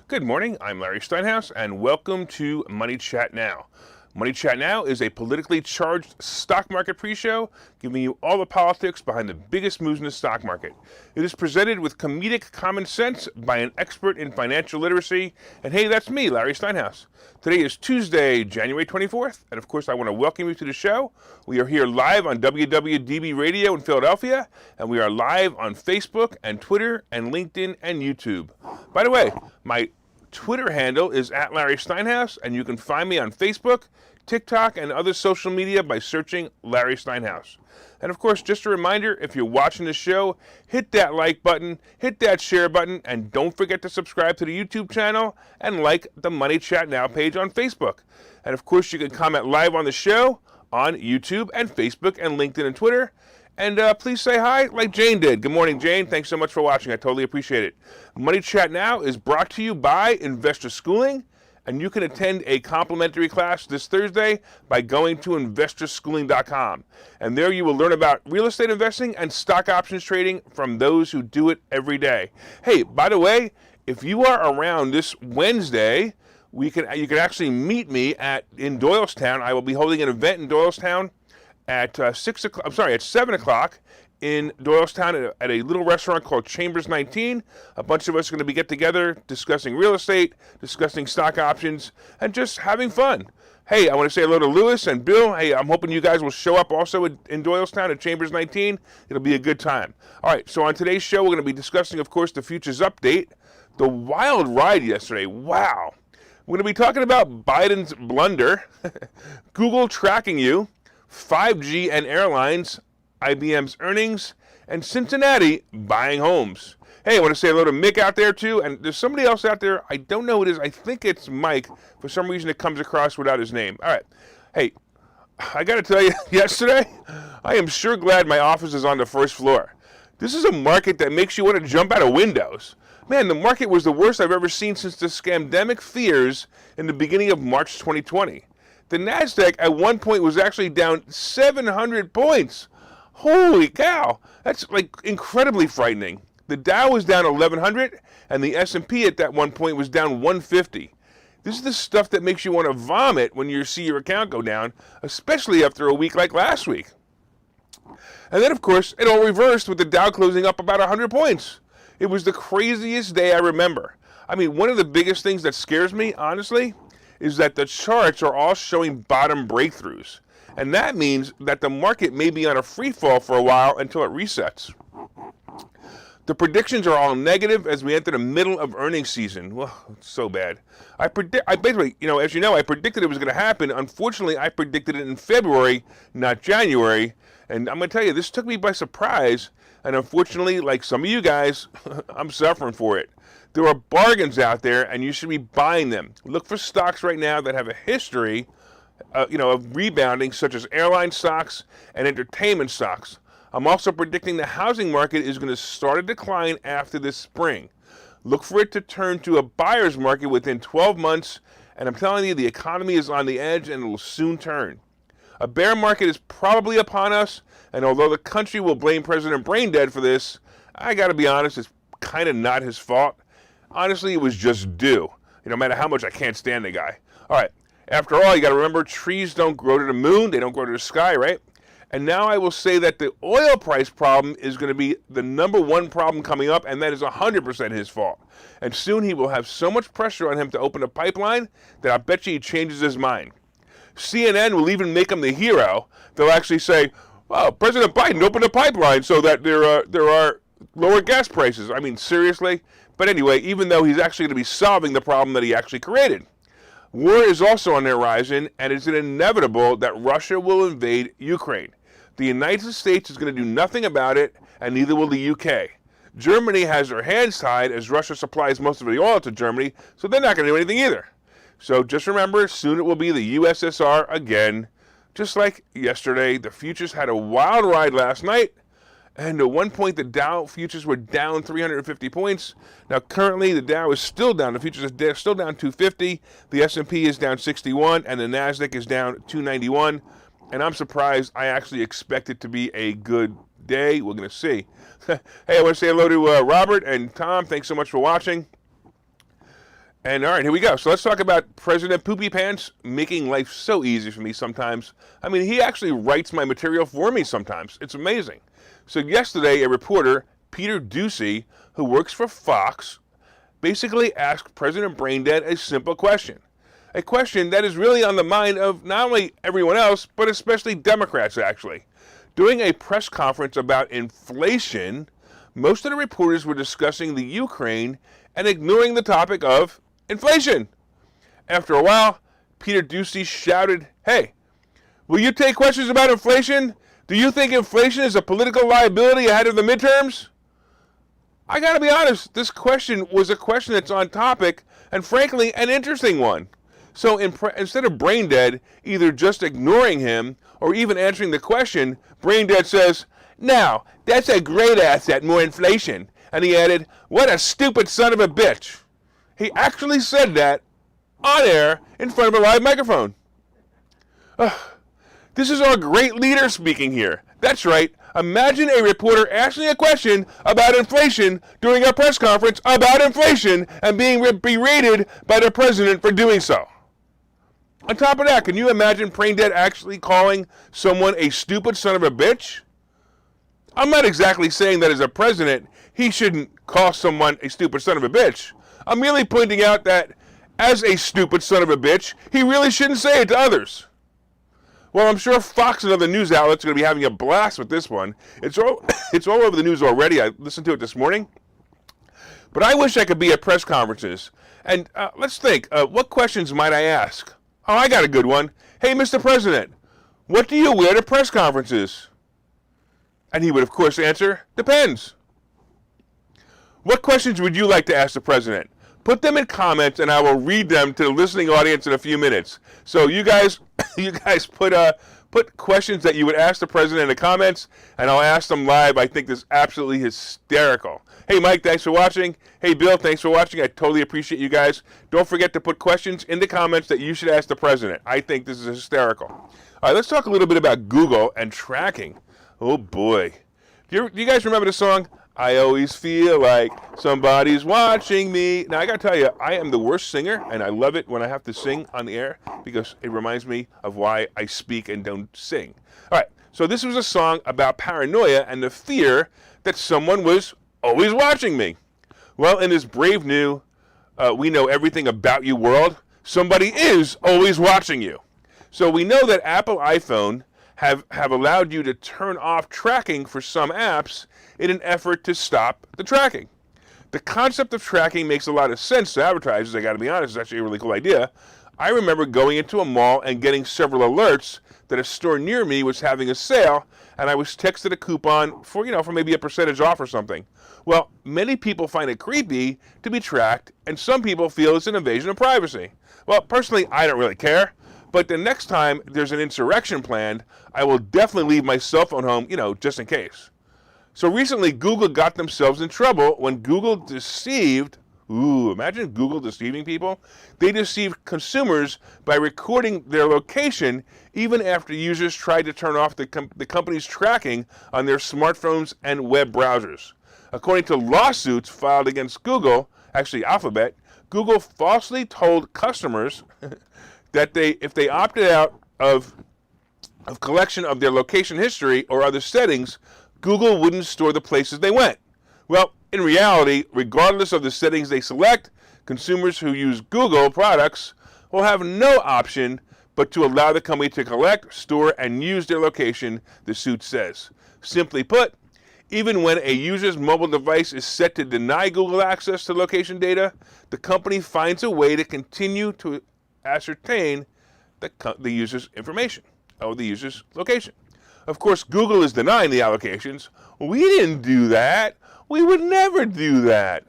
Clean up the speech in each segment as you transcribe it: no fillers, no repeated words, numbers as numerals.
Good morning, I'm Larry Steinhouse, and welcome to Money Chat Now. Money Chat Now is a politically charged stock market pre-show, giving you all the politics behind the biggest moves in the stock market. It is presented with comedic common sense by an expert in financial literacy, and hey, that's me, Larry Steinhouse. Today is Tuesday, January 24th, and of course I want to welcome you to the show. We are here live on WWDB Radio in Philadelphia, and we are live on Facebook and Twitter and LinkedIn and YouTube. By the way, my Twitter handle is @LarrySteinhouse, and you can find me on Facebook, TikTok, and other social media by searching Larry Steinhouse. And of course, just a reminder, if you're watching the show, hit that like button, hit that share button, and don't forget to subscribe to the YouTube channel and like the Money Chat Now page on Facebook. And of course, you can comment live on the show on YouTube and Facebook and LinkedIn and Twitter. And please say hi like Jane did. Good morning, Jane. Thanks so much for watching. I totally appreciate it. Money Chat Now is brought to you by Investor Schooling, and you can attend a complimentary class this Thursday by going to investorschooling.com. And there you will learn about real estate investing and stock options trading from those who do it every day. Hey, by the way, if you are around this Wednesday, you can actually meet me in Doylestown. I will be holding an event in Doylestown at 7 o'clock in Doylestown at a little restaurant called Chambers 19. A bunch of us are going to get together discussing real estate, discussing stock options, and just having fun. Hey, I want to say hello to Lewis and Bill. Hey, I'm hoping you guys will show up also in Doylestown at Chambers 19. It'll be a good time. All right, so on today's show, we're going to be discussing, of course, the futures update. The wild ride yesterday. Wow. We're going to be talking about Biden's blunder, Google tracking you, 5G and Airlines, IBM's earnings, and Cincinnati buying homes. Hey, I want to say hello to Mick out there too, and there's somebody else out there. I don't know who it is. I think it's Mike. For some reason, it comes across without his name. All right. Hey, I got to tell you, yesterday, I am sure glad my office is on the first floor. This is a market that makes you want to jump out of windows. Man, the market was the worst I've ever seen since the scamdemic fears in the beginning of March 2020. The NASDAQ at one point was actually down 700 points. Holy cow, that's like incredibly frightening. The Dow was down 1,100, and the S&P at that one point was down 150. This is the stuff that makes you want to vomit when you see your account go down, especially after a week like last week. And then, of course, it all reversed with the Dow closing up about 100 points. It was the craziest day I remember. I mean, one of the biggest things that scares me, honestly, is that the charts are all showing bottom breakthroughs. And that means that the market may be on a free fall for a while until it resets. The predictions are all negative as we enter the middle of earnings season. Well, it's so bad. I basically, as you know, I predicted it was going to happen. Unfortunately, I predicted it in February, not January. And I'm going to tell you, this took me by surprise. And unfortunately, like some of you guys, I'm suffering for it. There are bargains out there, and you should be buying them. Look for stocks right now that have a history, of rebounding, such as airline stocks and entertainment stocks. I'm also predicting the housing market is going to start a decline after this spring. Look for it to turn to a buyer's market within 12 months, and I'm telling you, the economy is on the edge, and it will soon turn. A bear market is probably upon us, and although the country will blame President Braindead for this, I got to be honest, it's kind of not his fault. Honestly, it was just due. No matter how much I can't stand the guy. All right. After all, you got to remember, trees don't grow to the moon. They don't grow to the sky, right? And now I will say that the oil price problem is going to be the number one problem coming up, and that is 100% his fault. And soon he will have so much pressure on him to open a pipeline that I bet you he changes his mind. CNN will even make him the hero. They'll actually say, well, President Biden opened a pipeline so that there are lower gas prices. I mean, seriously? But anyway, even though he's actually going to be solving the problem that he actually created. War is also on the horizon, and it's inevitable that Russia will invade Ukraine. The United States is going to do nothing about it, and neither will the UK. Germany has their hands tied as Russia supplies most of the oil to Germany, so they're not going to do anything either. So just remember, soon it will be the USSR again. Just like yesterday, the futures had a wild ride last night. And at one point, the Dow futures were down 350 points. Now, currently, the Dow is still down. The futures are still down 250. The S&P is down 61, and the NASDAQ is down 291. And I'm surprised. I actually expect it to be a good day. We're going to see. Hey, I want to say hello to Robert and Tom. Thanks so much for watching. And all right, here we go. So let's talk about President Poopy Pants making life so easy for me sometimes. I mean, he actually writes my material for me sometimes. It's amazing. So yesterday, a reporter, Peter Ducey, who works for Fox, basically asked President Braindead a simple question. A question that is really on the mind of not only everyone else, but especially Democrats, actually. During a press conference about inflation, most of the reporters were discussing the Ukraine and ignoring the topic of inflation. After a while, Peter Ducey shouted, "Hey, will you take questions about inflation? Do you think inflation is a political liability ahead of the midterms?" I gotta be honest, this question was a question that's on topic and frankly an interesting one. So instead of Braindead either just ignoring him or even answering the question, Braindead says, "Now, that's a great asset, more inflation." And he added, "What a stupid son of a bitch." He actually said that on air in front of a live microphone. This is our great leader speaking here. That's right. Imagine a reporter asking a question about inflation during a press conference about inflation and being berated by the president for doing so. On top of that, can you imagine Braindead actually calling someone a stupid son of a bitch? I'm not exactly saying that as a president, he shouldn't call someone a stupid son of a bitch. I'm merely pointing out that as a stupid son of a bitch, he really shouldn't say it to others. Well, I'm sure Fox and other news outlets are going to be having a blast with this one. It's all over the news already. I listened to it this morning. But I wish I could be at press conferences. And let's think, what questions might I ask? Oh, I got a good one. "Hey, Mr. President, what do you wear to press conferences?" And he would, of course, answer, "Depends." What questions would you like to ask the president? Put them in comments, and I will read them to the listening audience in a few minutes. So you guys put questions that you would ask the president in the comments, and I'll ask them live. I think this is absolutely hysterical. Hey, Mike, thanks for watching. Hey, Bill, thanks for watching. I totally appreciate you guys. Don't forget to put questions in the comments that you should ask the president. I think this is hysterical. All right, let's talk a little bit about Google and tracking. Oh, boy. Do you guys remember the song? "I always feel like somebody's watching me." Now, I got to tell you, I am the worst singer, and I love it when I have to sing on the air because it reminds me of why I speak and don't sing. All right, so this was a song about paranoia and the fear that someone was always watching me. Well, in this brave new "we know everything about you" world, somebody is always watching you. So we know that Apple iPhone have allowed you to turn off tracking for some apps in an effort to stop the tracking. The concept of tracking makes a lot of sense to advertisers, I gotta be honest. It's actually a really cool idea. I remember going into a mall and getting several alerts that a store near me was having a sale, and I was texted a coupon for maybe a percentage off or something. Well, many people find it creepy to be tracked, and some people feel it's an invasion of privacy. Well, personally, I don't really care. But the next time there's an insurrection planned, I will definitely leave my cell phone home, just in case. So recently, Google got themselves in trouble when Google deceived, imagine Google deceiving people. They deceived consumers by recording their location even after users tried to turn off the company's tracking on their smartphones and web browsers. According to lawsuits filed against Google, actually Alphabet, Google falsely told customers that if they opted out of collection of their location history or other settings, Google wouldn't store the places they went. Well, in reality, regardless of the settings they select, consumers who use Google products will have no option but to allow the company to collect, store, and use their location, the suit says. Simply put, even when a user's mobile device is set to deny Google access to location data, the company finds a way to continue to ascertain the user's information, or the user's location. Of course, Google is denying the allocations. We didn't do that. We would never do that.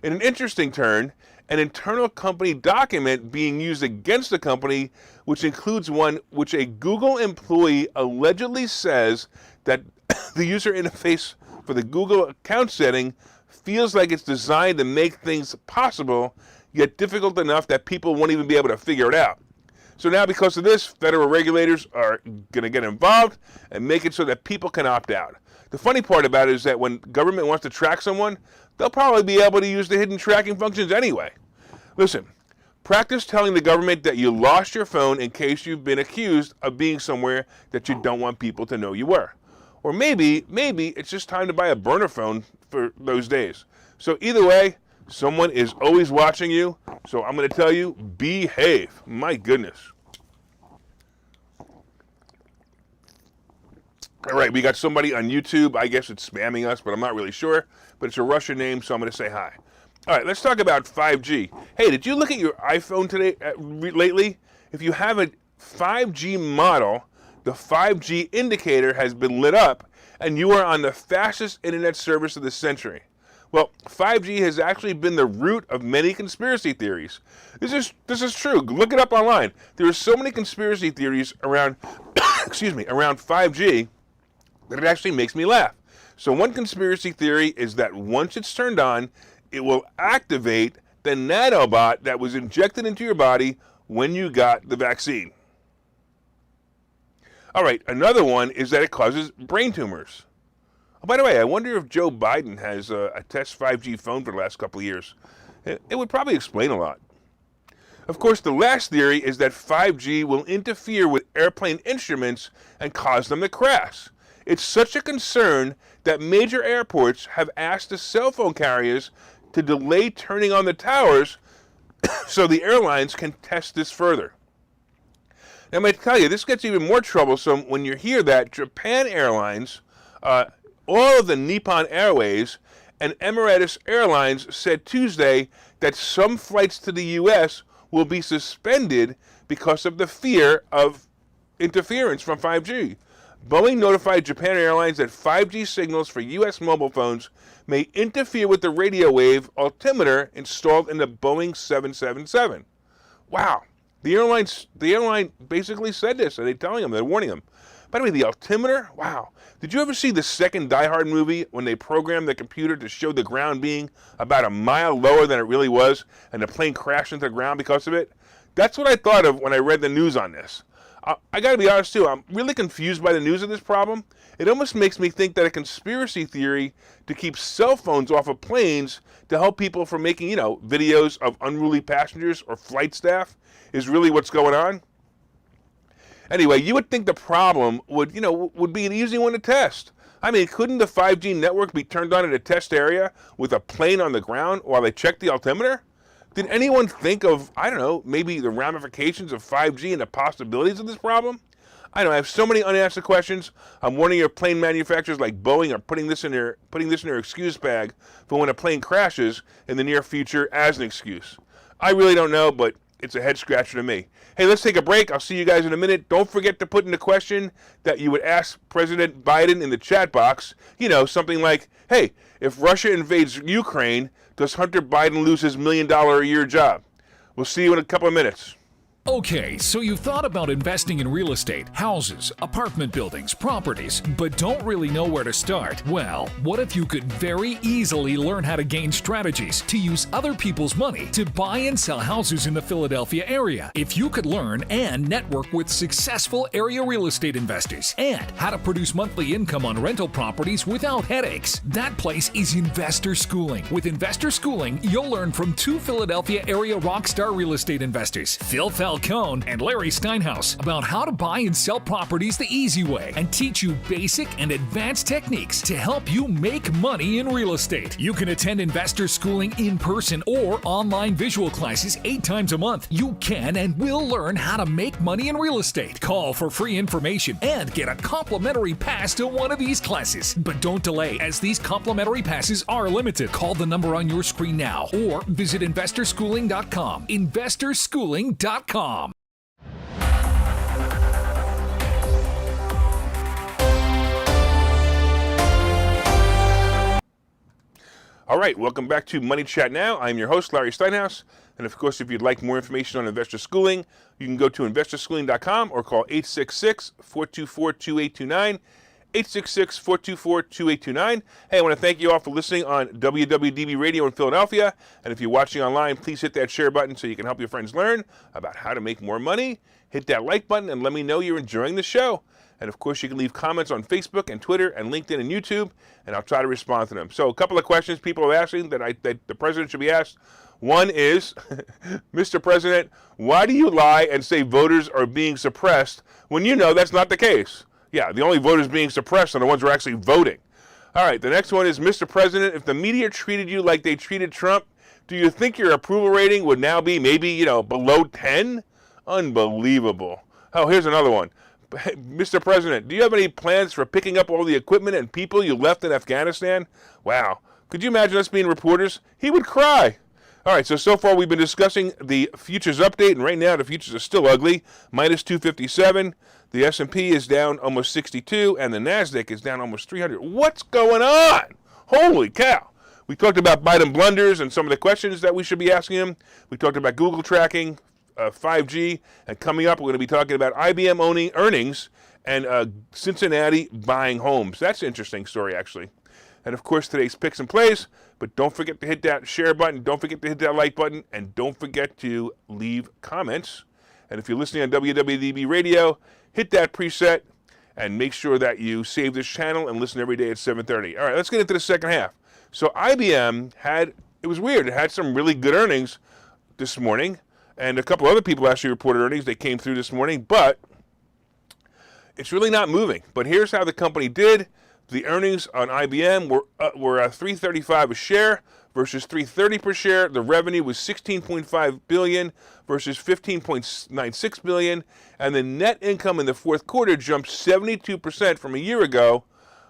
In an interesting turn, an internal company document being used against the company, which includes one which a Google employee allegedly says that the user interface for the Google account setting feels like it's designed to make things possible, yet difficult enough that people won't even be able to figure it out. So now, because of this, federal regulators are going to get involved and make it so that people can opt out. The funny part about it is that when government wants to track someone, they'll probably be able to use the hidden tracking functions anyway. Listen, practice telling the government that you lost your phone in case you've been accused of being somewhere that you don't want people to know you were. Or maybe it's just time to buy a burner phone for those days. So either way, someone is always watching you. So I'm going to tell you, behave. My goodness. All right, we got somebody on YouTube. I guess it's spamming us, but I'm not really sure. But it's a Russian name, so I'm going to say hi. All right, let's talk about 5G. Hey, did you look at your iPhone today, lately? If you have a 5G model, the 5G indicator has been lit up, and you are on the fastest internet service of the century. Well, 5G has actually been the root of many conspiracy theories. This is true. Look it up online. There are so many conspiracy theories around, around 5G that it actually makes me laugh. So one conspiracy theory is that once it's turned on, it will activate the nanobot that was injected into your body when you got the vaccine. All right, another one is that it causes brain tumors. Oh, by the way, I wonder if Joe Biden has a test 5G phone for the last couple of years. It would probably explain a lot. Of course, the last theory is that 5G will interfere with airplane instruments and cause them to crash. It's such a concern that major airports have asked the cell phone carriers to delay turning on the towers so the airlines can test this further. Now, I'm going to tell you, this gets even more troublesome when you hear that Japan Airlines, all of the Nippon Airways, and Emirates Airlines said Tuesday that some flights to the U.S. will be suspended because of the fear of interference from 5G. Boeing notified Japan Airlines that 5G signals for U.S. mobile phones may interfere with the radio wave altimeter installed in the Boeing 777. Wow. The airline basically said this, and they're warning them. By the way, the altimeter, wow. Did you ever see the second Die Hard movie when they programmed the computer to show the ground being about a mile lower than it really was, and the plane crashed into the ground because of it? That's what I thought of when I read the news on this. I got to be honest, too. I'm really confused by the news of this problem. It almost makes me think that a conspiracy theory to keep cell phones off of planes to help people from making, videos of unruly passengers or flight staff is really what's going on. Anyway, you would think the problem would be an easy one to test. I mean, couldn't the 5G network be turned on at a test area with a plane on the ground while they check the altimeter? Did anyone think of, maybe the ramifications of 5G and the possibilities of this problem? I have so many unanswered questions. I'm warning your plane manufacturers like Boeing are putting this in their excuse bag for when a plane crashes in the near future as an excuse. I really don't know, but it's a head scratcher to me. Hey, let's take a break. I'll see you guys in a minute. Don't forget to put in a question that you would ask President Biden in the chat box. Something like, hey, if Russia invades Ukraine, does Hunter Biden lose his $1 million a year job? We'll see you in a couple of minutes. Okay, so you've thought about investing in real estate, houses, apartment buildings, properties, but don't really know where to start? Well, what if you could very easily learn how to gain strategies to use other people's money to buy and sell houses in the Philadelphia area? If you could learn and network with successful area real estate investors and how to produce monthly income on rental properties without headaches, that place is Investor Schooling. With Investor Schooling, you'll learn from two Philadelphia area rockstar real estate investors, Phil Falcone and Larry Steinhouse, about how to buy and sell properties the easy way and teach you basic and advanced techniques to help you make money in real estate. You can attend Investor Schooling in person or online visual classes 8 times a month. You can and will learn how to make money in real estate. Call for free information and get a complimentary pass to one of these classes. But don't delay, as these complimentary passes are limited. Call the number on your screen now or visit investorschooling.com. investorschooling.com. All right, welcome back to Money Chat Now. I'm your host, Larry Steinhouse. And of course, if you'd like more information on Investor Schooling, you can go to investorschooling.com or call 866-424-2829. 866-424-2829. Hey, I want to thank you all for listening on WWDB Radio in Philadelphia. And if you're watching online, please hit that share button so you can help your friends learn about how to make more money. Hit that like button and let me know you're enjoying the show. And of course, you can leave comments on Facebook and Twitter and LinkedIn and YouTube, and I'll try to respond to them. So a couple of questions people are asking that the president should be asked. One is, Mr. President, why do you lie and say voters are being suppressed when you know that's not the case? Yeah, the only voters being suppressed are the ones who are actually voting. All right, the next one is, Mr. President, if the media treated you like they treated Trump, do you think your approval rating would now be maybe, below 10? Unbelievable. Oh, here's another one. Mr. President, do you have any plans for picking up all the equipment and people you left in Afghanistan? Wow. Could you imagine us being reporters? He would cry. All right, so far we've been discussing the futures update, and right now the futures are still ugly, minus 257. The S&P is down almost 62, and the NASDAQ is down almost 300. What's going on? Holy cow. We talked about Biden blunders and some of the questions that we should be asking him. We talked about Google tracking, 5G, and coming up, we're going to be talking about IBM owning earnings and Cincinnati buying homes. That's an interesting story, actually. And of course, today's picks and plays. But don't forget to hit that share button. Don't forget to hit that like button. And don't forget to leave comments. And if you're listening on WWDB radio, hit that preset and make sure that you save this channel and listen every day at 7:30. All right, let's get into the second half. So IBM it was weird. It had some really good earnings this morning. And a couple other people actually reported earnings. They came through this morning, but it's really not moving. But here's how the company did. The earnings on IBM were $3.35 a share versus $3.30 per share. The revenue was $16.5 billion versus $15.96 billion, and the net income in the fourth quarter jumped 72% from a year ago,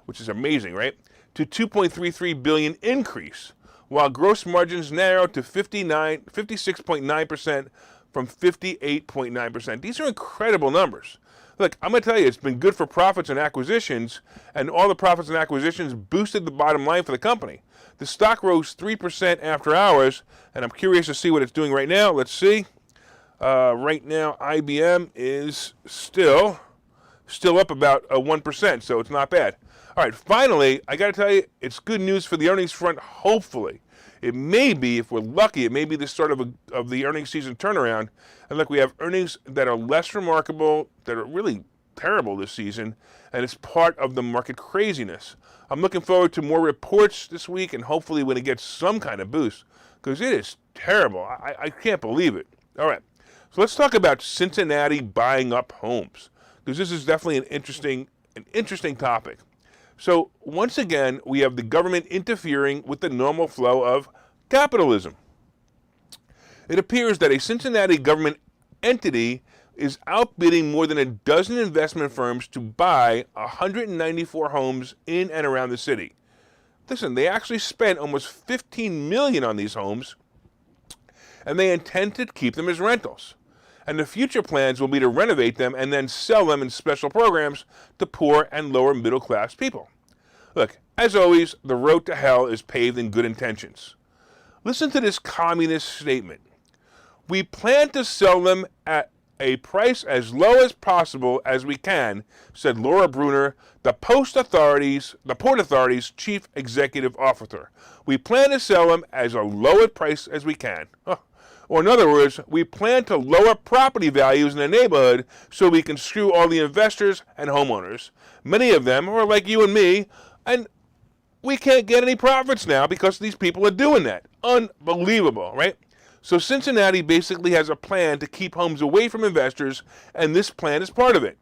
which is amazing, right? To $2.33 billion increase, while gross margins narrowed to 56.9% from 58.9%. These are incredible numbers. Look, I'm going to tell you, it's been good for profits and acquisitions, and all the profits and acquisitions boosted the bottom line for the company. The stock rose 3% after hours, and I'm curious to see what it's doing right now. Let's see. Right now, IBM is still up about 1%, so it's not bad. All right, finally, I got to tell you, it's good news for the earnings front, hopefully. It may be, if we're lucky, it may be the start of the earnings season turnaround. And look, we have earnings that are less remarkable, that are really terrible this season, and it's part of the market craziness. I'm looking forward to more reports this week, and hopefully when it gets some kind of boost, because it is terrible. I can't believe it. All right, so let's talk about Cincinnati buying up homes, because this is definitely an interesting topic. So once again, we have the government interfering with the normal flow of capitalism. It appears that a Cincinnati government entity is outbidding more than a dozen investment firms to buy 194 homes in and around the city. Listen, they actually spent almost $15 million on these homes, and they intend to keep them as rentals. And the future plans will be to renovate them and then sell them in special programs to poor and lower middle class people. Look, as always, the road to hell is paved in good intentions. Listen to this communist statement. We plan to sell them at a price as low as possible as we can, said Laura Bruner, the Port Authority's chief executive officer. We plan to sell them as a low price as we can. Or in other words, we plan to lower property values in the neighborhood so we can screw all the investors and homeowners. Many of them are like you and me, and we can't get any profits now because these people are doing that. Unbelievable, right? So Cincinnati basically has a plan to keep homes away from investors, and this plan is part of it.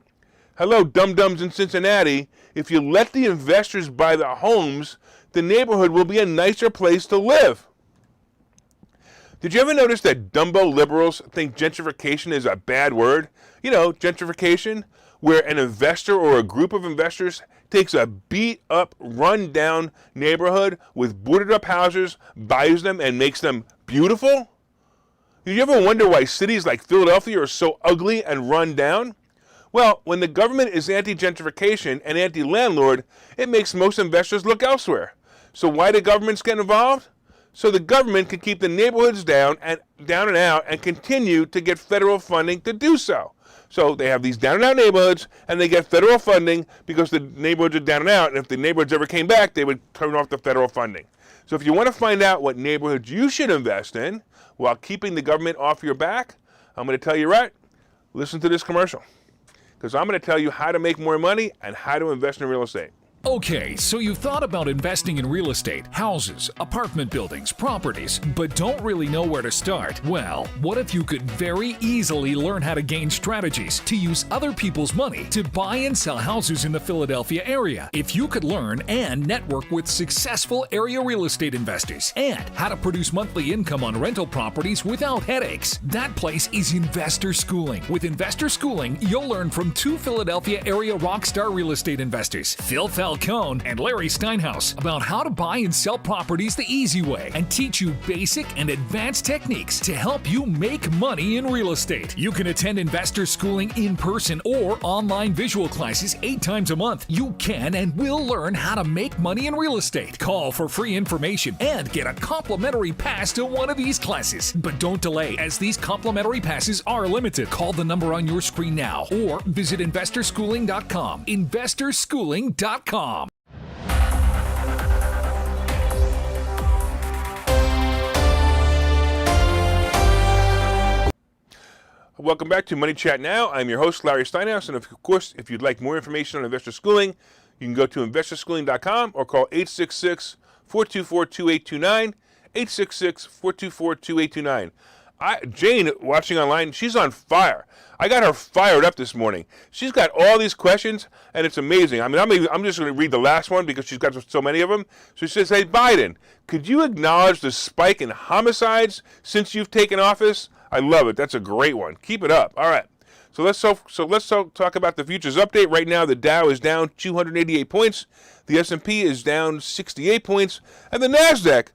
Hello, dum-dums in Cincinnati. If you let the investors buy the homes, the neighborhood will be a nicer place to live. Did you ever notice that Dumbo liberals think gentrification is a bad word? You know, gentrification, where an investor or a group of investors takes a beat-up, run-down neighborhood with boarded-up houses, buys them, and makes them beautiful? Did you ever wonder why cities like Philadelphia are so ugly and run down? Well, when the government is anti-gentrification and anti-landlord, it makes most investors look elsewhere. So why do governments get involved? So the government can keep the neighborhoods down and out and continue to get federal funding to do so. So they have these down and out neighborhoods, and they get federal funding because the neighborhoods are down and out, and if the neighborhoods ever came back, they would turn off the federal funding. So if you want to find out what neighborhoods you should invest in while keeping the government off your back, I'm going to tell you right, listen to this commercial. because I'm going to tell you how to make more money and how to invest in real estate. Okay, so you've thought about investing in real estate, houses, apartment buildings, properties, but don't really know where to start? Well, what if you could very easily learn how to gain strategies to use other people's money to buy and sell houses in the Philadelphia area? If you could learn and network with successful area real estate investors and how to produce monthly income on rental properties without headaches, that place is Investor Schooling. With Investor Schooling, you'll learn from two Philadelphia area rockstar real estate investors, Phil Falcone and Larry Steinhouse, about how to buy and sell properties the easy way and teach you basic and advanced techniques to help you make money in real estate. You can attend Investor Schooling in person or online visual classes 8 times a month. You can and will learn how to make money in real estate. Call for free information and get a complimentary pass to one of these classes. But don't delay, as these complimentary passes are limited. Call the number on your screen now or visit investorschooling.com. investorschooling.com. Welcome back to Money Chat Now. I'm your host, Larry Steinhouse, and of course, if you'd like more information on Investor Schooling, you can go to investorschooling.com or call 866-424-2829, 866-424-2829. Jane, watching online, she's on fire. I got her fired up this morning. She's got all these questions, and it's amazing. I mean, I'm just going to read the last one because she's got so many of them. So she says, hey, Biden, could you acknowledge the spike in homicides since you've taken office? I love it. That's a great one. Keep it up. All right. So let's talk about the futures update. Right now, the Dow is down 288 points. The S&P is down 68 points. And the NASDAQ,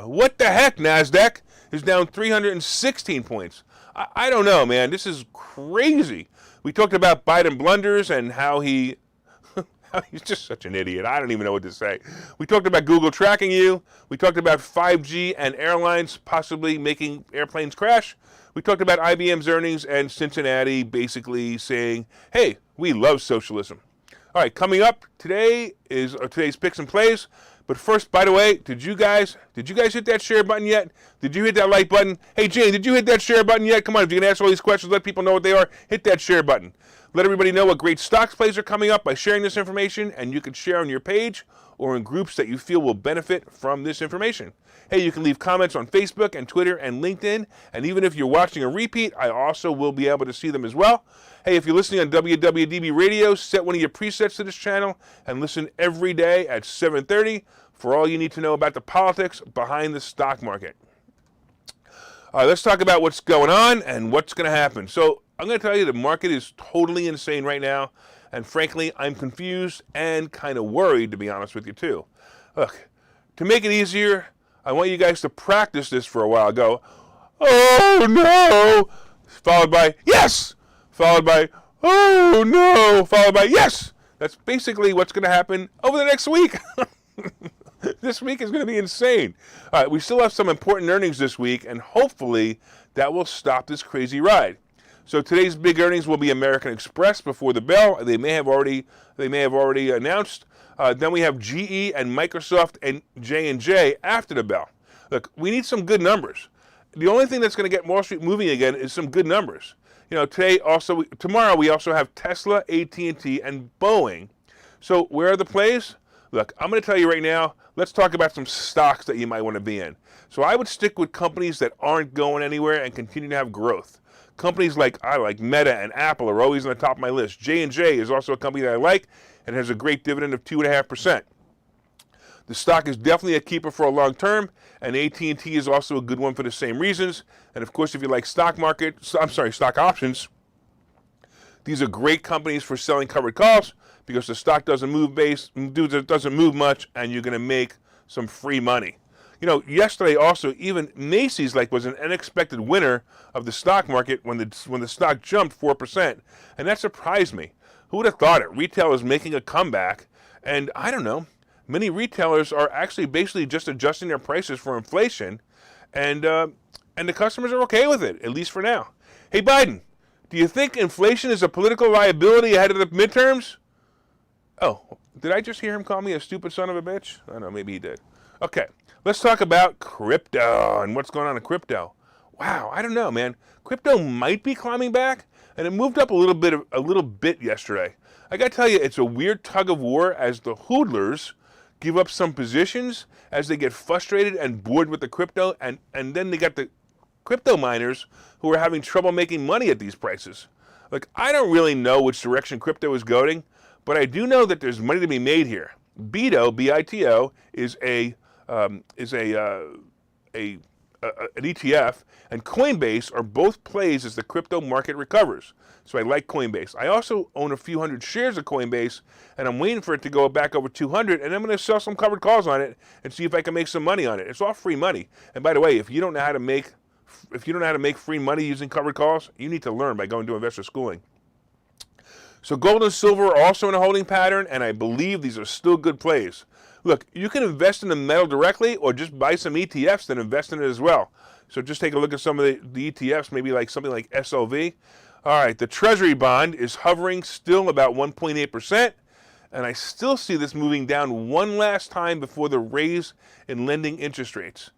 what the heck, NASDAQ, is down 316 points. I don't know, man. This is crazy. We talked about Biden blunders and how he's just such an idiot. I don't even know what to say. We talked about Google tracking you. We talked about 5G and airlines possibly making airplanes crash. We talked about IBM's earnings and Cincinnati basically saying, hey, we love socialism. All right, coming up today is today's picks and plays. But first, by the way, did you guys hit that share button yet? Did you hit that like button? Hey, Jane, did you hit that share button yet? Come on, if you're going to answer all these questions, let people know what they are, hit that share button. Let everybody know what great stocks plays are coming up by sharing this information, and you can share on your page or in groups that you feel will benefit from this information. Hey, you can leave comments on Facebook and Twitter and LinkedIn, and even if you're watching a repeat, I also will be able to see them as well. Hey, if you're listening on WWDB Radio, set one of your presets to this channel and listen every day at 7:30 for all you need to know about the politics behind the stock market. All right, let's talk about what's going on and what's going to happen. So I'm going to tell you the market is totally insane right now, and frankly, I'm confused and kind of worried, to be honest with you, too. Look, to make it easier, I want you guys to practice this for a while. Go, oh, no, followed by, yes, followed by, oh, no, followed by, yes. That's basically what's going to happen over the next week. This week is going to be insane. All right, we still have some important earnings this week, and hopefully that will stop this crazy ride. So today's big earnings will be American Express before the bell. They may have already announced. Then we have GE and Microsoft and J&J after the bell. Look, we need some good numbers. The only thing that's going to get Wall Street moving again is some good numbers. You know, tomorrow we also have Tesla, AT&T, and Boeing. So where are the plays? Look, I'm going to tell you right now, let's talk about some stocks that you might want to be in. So I would stick with companies that aren't going anywhere and continue to have growth. Companies like Meta and Apple are always on the top of my list. J&J is also a company that I like and has a great dividend of 2.5%. The stock is definitely a keeper for a long term, and AT&T is also a good one for the same reasons. And of course, if you like stock options, these are great companies for selling covered calls because the stock doesn't move much, and you're going to make some free money. You know, yesterday also, even Macy's was an unexpected winner of the stock market when the stock jumped 4%, and that surprised me. Who would have thought it? Retail is making a comeback, and I don't know. Many retailers are actually basically just adjusting their prices for inflation, and the customers are okay with it, at least for now. Hey, Biden, do you think inflation is a political liability ahead of the midterms? Oh, did I just hear him call me a stupid son of a bitch? I don't know, maybe he did. Okay, let's talk about crypto and what's going on in crypto. Wow, I don't know, man. Crypto might be climbing back. and it moved up a little bit yesterday. I got to tell you, it's a weird tug of war as the hoodlers give up some positions as they get frustrated and bored with the crypto, and then they got the crypto miners who are having trouble making money at these prices. Look, I don't really know which direction crypto is going, but I do know that there's money to be made here. BITO, B-I-T-O, is an ETF, and Coinbase are both plays as the crypto market recovers. So I like Coinbase. I also own a few hundred shares of Coinbase, and I'm waiting for it to go back over 200, and I'm going to sell some covered calls on it and see if I can make some money on it. It's all free money. And by the way, if you don't know how to make free money using covered calls, you need to learn by going to investor schooling. So gold and silver are also in a holding pattern, and I believe these are still good plays. Look, you can invest in the metal directly or just buy some ETFs and invest in it as well. So just take a look at some of the ETFs, maybe like something like SLV. All right, the Treasury bond is hovering still about 1.8%, and I still see this moving down one last time before the raise in lending interest rates.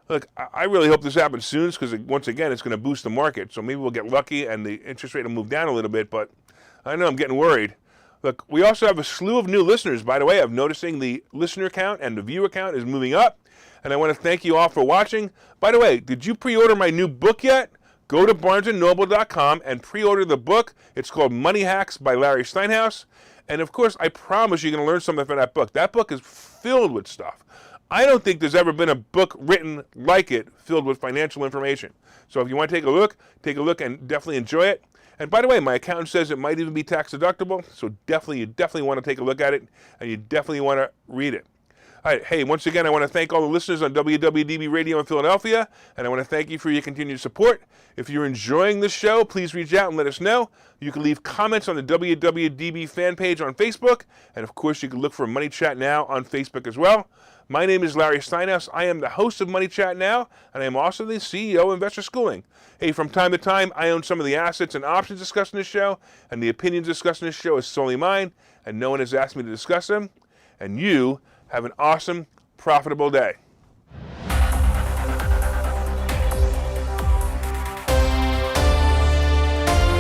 Look, I really hope this happens soon because, once again, it's going to boost the market. So maybe we'll get lucky and the interest rate will move down a little bit, but I know I'm getting worried. Look, we also have a slew of new listeners. By the way, I'm noticing the listener count and the viewer count is moving up, and I want to thank you all for watching. By the way, did you pre-order my new book yet? Go to barnesandnoble.com and pre-order the book. It's called Money Hacks by Larry Steinhouse. And of course, I promise you're going to learn something from that book. That book is filled with stuff. I don't think there's ever been a book written like it, filled with financial information. So if you want to take a look and definitely enjoy it. And by the way, my accountant says it might even be tax deductible. So you definitely want to take a look at it, and you definitely want to read it. All right, hey, once again, I want to thank all the listeners on WWDB Radio in Philadelphia, and I want to thank you for your continued support. If you're enjoying this show, please reach out and let us know. You can leave comments on the WWDB fan page on Facebook, and of course, you can look for Money Chat Now on Facebook as well. My name is Larry Steinhouse. I am the host of Money Chat Now, and I am also the CEO of Investor Schooling. Hey, from time to time, I own some of the assets and options discussed in this show, and the opinions discussed in this show is solely mine, and no one has asked me to discuss them. And you have an awesome, profitable day.